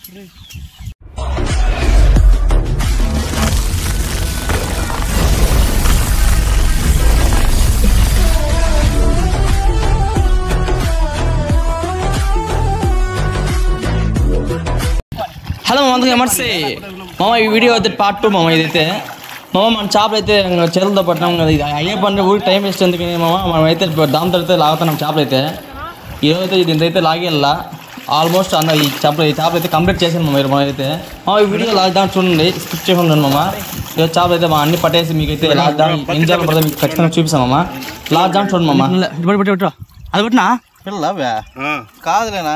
Hello అందుకు నమస్తే మామ, ఈ వీడియో అయితే పార్ట్ 2 మామ. ఇదైతే మామ మన చేపలు అయితే చేతులతో పట్టినాం కదా, ఇది అయ్యే పని ఊరికి టైం వేస్ట్ ఎందుకని మామ. మనం అయితే దాంతో అయితే లాగుతున్నాం చేపలు అయితే. ఈరోజు అయితే దీంతో లాగేలా ఆల్మోస్ట్ అన్న ఈ చేపలు అయితే కంప్లీట్ చేసాను మామ. మీరు అయితే ఈ వీడియో లాక్డౌన్ చూడండి, స్కిప్ చేయకుండా మామ. ఈరోజు చేపలు అయితే మా అన్ని పట్టేసి మీకు అయితే లాక్డౌన్ ఏం చేయాలి పడితే మీకు ఖచ్చితంగా చూపిస్తాం మామ. లాక్డౌన్ చూడండి మామ. అది పట్టినా పిల్లవా కాదులేనా?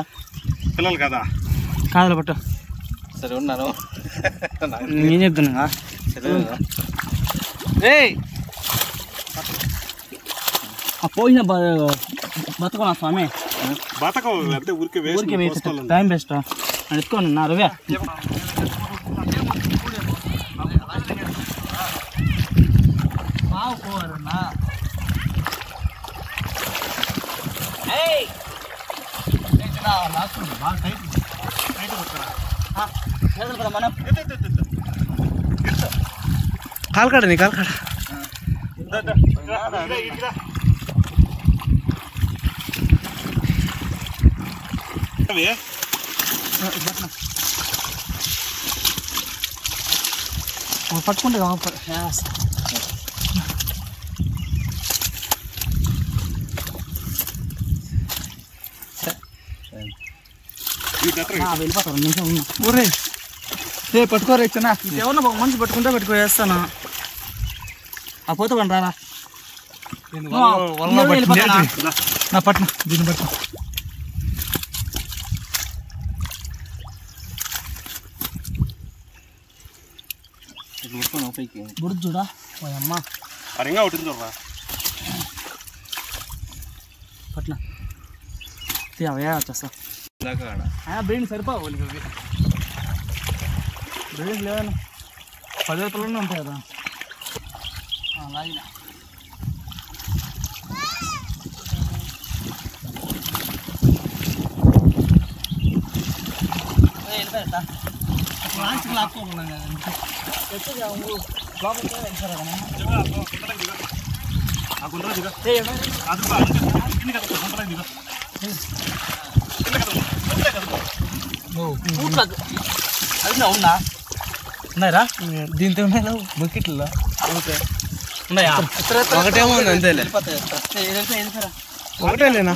పిల్లలు కదా కాదులే పట్టు. సరే ఉన్నాను, నేను చెప్తున్నా పోయిన బతుకున్నా స్వామి, ఊరికే టైం బెస్ట్ అని ఎత్తుకోండి నా రవే. కాల్కాడ నీ కాల్కాడ పట్టుకుంటే వెళ్ళిపోతారు నిమిషం. ఊరే రే పట్టుకోరు ఇచ్చిన ఎవరన్నా ఒక మనిషి పట్టుకుంటే వేస్తాను. ఆ పోతే పని రారా నా పట్న దీన్ని పట్టు. బుర్ర చూడా అమ్మా పట్న అవయా వచ్చేస్తా. బ్రెయిన్ సరిపోవు బ్రెయిన్ లేవనా 10 పిల్లలు ఉంటాయి కదా అలాగే. లాక్కోకున్నాం అది ఉన్నా ఉన్నాయరా దీంతో ఉన్నాయి బకెట్లో ఉన్నాయా? ఒకటేమో ఉంది అంతేలే, ఒకటేలేనా?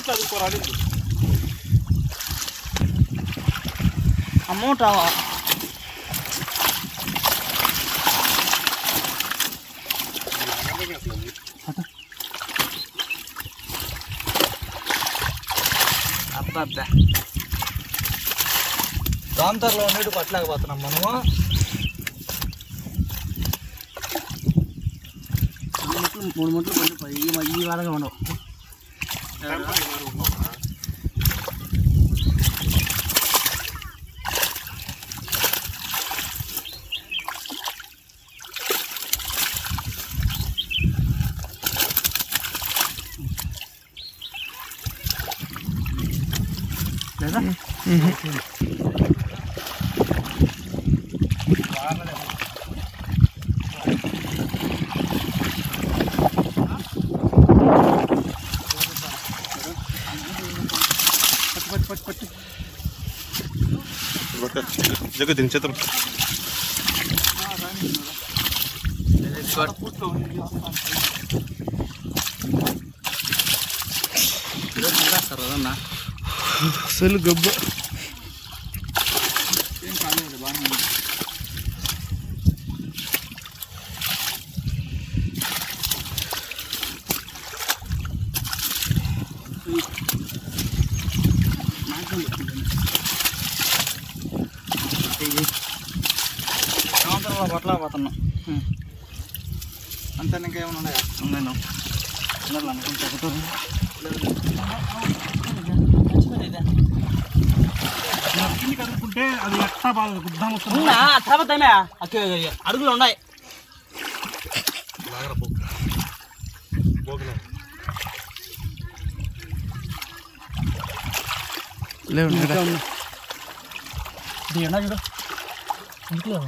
అమౌంట్ అబ్బా రాంతర్లో ఉన్నట్టు పట్టలేకపోతున్నాం మనము. మూడు ముట్లు పండిపోయి ఈ వారంగా ఉండవు. లేదా జగ దించేద్దాం. అసలు గబ్బ పట్టలేకపోతున్నాం అంతే. ఇంకేమైనా ఉన్నాయా? నేను అనుకుంటా కనుక్కుంటే అది ఎక్స్ట్రా బాగా గుద్దాం వస్తుంది. తర్వాత అడుగులు ఉన్నాయి. ఎండా చూడు ఇంట్లో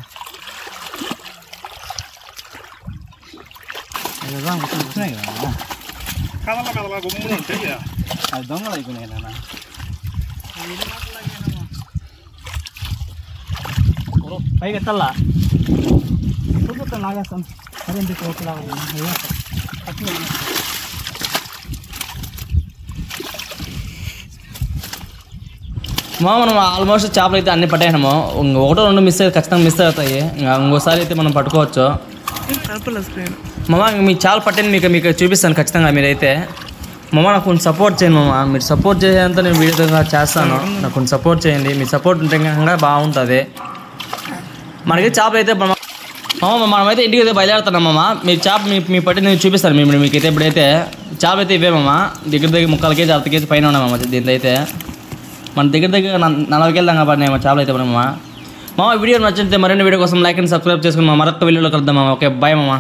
వచ్చినాయి కదా కదల గుమ్ములు ఉంటాయి అది దొంగలు అయిపోయినాయి నాన్న పైకి ఎత్తల్లా లాగేస్తాను సరే మనం ఆల్మోస్ట్ చేపలు అయితే అన్ని పట్టాము ఒకటో రెండు మిస్ అయితే ఖచ్చితంగా మిస్ అవుతాయి ఇంకోసారి అయితే మనం పట్టుకోవచ్చు మామ మీ చేపలు పట్టింది మీకు చూపిస్తాను ఖచ్చితంగా మీరైతే మామ నాకు కొంచెం సపోర్ట్ చేయండి మామ మీరు సపోర్ట్ చేసేంత నేను వీడియో చేస్తాను నాకు కొంచెం సపోర్ట్ చేయండి మీ సపోర్ట్ ఉంటే కనుక బాగుంటుంది మనకి చేపలు అయితే మామ మనమైతే ఇంటికి అయితే బయలుదేరుతున్నాం మామ మీరు చేప మీ పట్టి నేను చూపిస్తాను మీకైతే ఇప్పుడైతే చేపలు అయితే ఇవే మామ దగ్గర 3 కేజీ 6 కేజీ పైన ఉన్నాయి మామ దీంట్లో అయితే మన దగ్గర 40 కేజీలు దాకా పడినాయి మా చేపలు అయితే మామ వీడియో నచ్చితే మరిన్ని వీడియో కోసం లైక్ అండ్ సబ్స్క్రైబ్ చేసుకుని మరొక వీడియోలో కలుద్దాం మామ ఓకే బాయ్ మామ